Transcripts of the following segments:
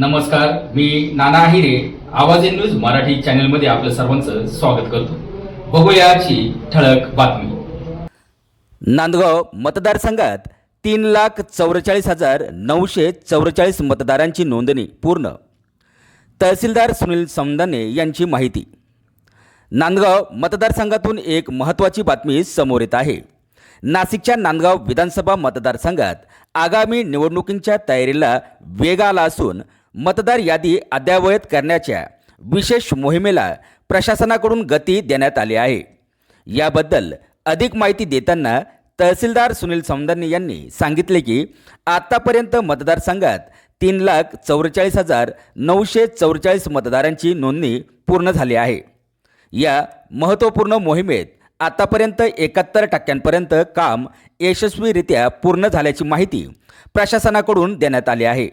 नमस्कार, मी नाना आहिरे. आवाज in news Marathi चॅनलमध्ये आपलं सर्वांचं स्वागत करतो. बघूया आजची ठळक बातमी. नांदगाव मतदारसंघात 3,44,944 मतदारांची नोंदणी पूर्ण. तहसीलदार सुनील समदाने यांची माहिती. नांदगाव मतदारसंघातून एक महत्त्वाची बातमी समोर येत आहे. नाशिकच्या नांदगाव विधानसभा मतदारसंघात आगामी निवडणुकींच्या तयारीला वेग आला असून मतदार यादी अद्ययावत करण्याच्या विशेष मोहिमेला प्रशासनाकडून गती देण्यात आली आहे. याबद्दल अधिक माहिती देताना तहसीलदार सुनील समदाने यांनी सांगितले की आत्तापर्यंत मतदारसंघात 3,44,944 मतदारांची नोंदणी पूर्ण झाली आहे. या महत्त्वपूर्ण मोहिमेत आतापर्यंत 71% काम यशस्वीरित्या पूर्ण झाल्याची माहिती प्रशासनाकडून देण्यात आली आहे.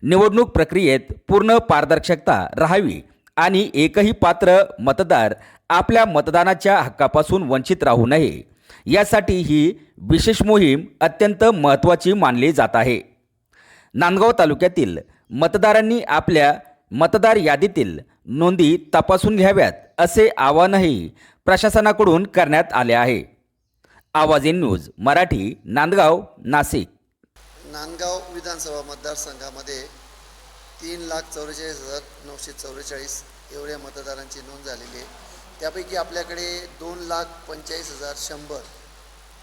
निवडणूक प्रक्रियेत पूर्ण पारदर्शकता राहावी आणि एकही पात्र मतदार आपल्या मतदानाच्या हक्कापासून वंचित राहू नये यासाठी ही विशेष मोहीम अत्यंत महत्त्वाची मानली जात आहे. नांदगाव तालुक्यातील मतदारांनी आपल्या मतदार यादीतील नोंदी तपासून घ्याव्यात असे आवाहनही प्रशासनाकडून करण्यात आले आहे. आवाज इन न्यूज मराठी, नांदगाव, नाशिक. नांदगाव विधानसभा मतदारसंघामध्ये 3,44,944 एवढ्या मतदारांची नोंद झालेली आहे. त्यापैकी आपल्याकडे 2,45,100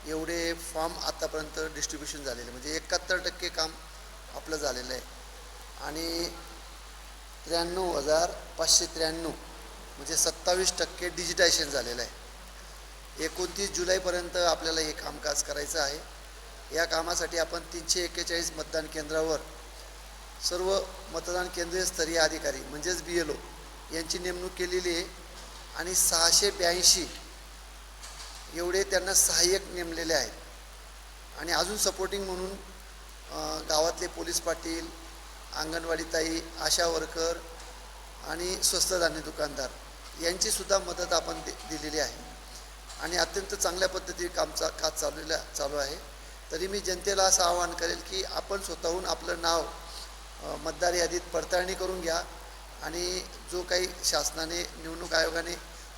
एवढे फॉर्म आतापर्यंत डिस्ट्रीब्युशन झालेले, म्हणजे 71% काम आपलं झालेलं आहे. आणि 93,593 म्हणजे 27% डिजिटायझेशन झालेलं आहे. 29 जुलैपर्यंत आपल्याला हे कामकाज करायचं आहे. या कामासाठी आपण 341 मतदान केंद्रावर सर्व मतदान केंद्रीय स्तरीय अधिकारी म्हणजेच BLO यांची नेमणूक केलेली आहे आणि 682 एवढे त्यांना सहाय्यक नेमलेले आहेत. आणि अजून सपोर्टिंग म्हणून गावातले पोलीस पाटील, अंगणवाडी ताई, आशा वर्कर आणि स्वस्त धान्य दुकानदार यांचीसुद्धा मदत आपण दिलेली आहे. आणि अत्यंत चांगल्या पद्धतीने काज चालू आहे. तरी मी जनतेला असं आवाहन करेल की आपण स्वतःहून आपलं नाव मतदार यादीत पडताळणी करून घ्या आणि जो काही शासनाने, निवडणूक आयोगाने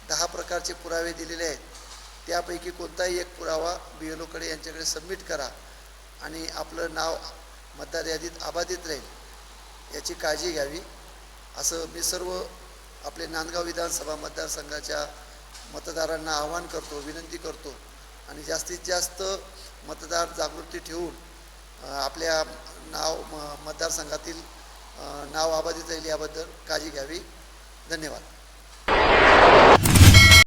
10 प्रकारचे पुरावे दिलेले आहेत त्यापैकी कोणताही एक पुरावा BLOकडे यांच्याकडे सबमिट करा आणि आपलं नाव मतदार यादीत अबाधित राहील याची काळजी घ्यावी, असं मी सर्व आपले नांदगाव विधानसभा मतदारसंघाच्या मतदारांना आवाहन करतो, विनंती करतो. आणि जास्तीत जास्त मतदार जागृती ठेवून आपल्या मतदारसंघातील नाव अबाधित राहील याबद्दल काळजी घ्यावी. धन्यवाद.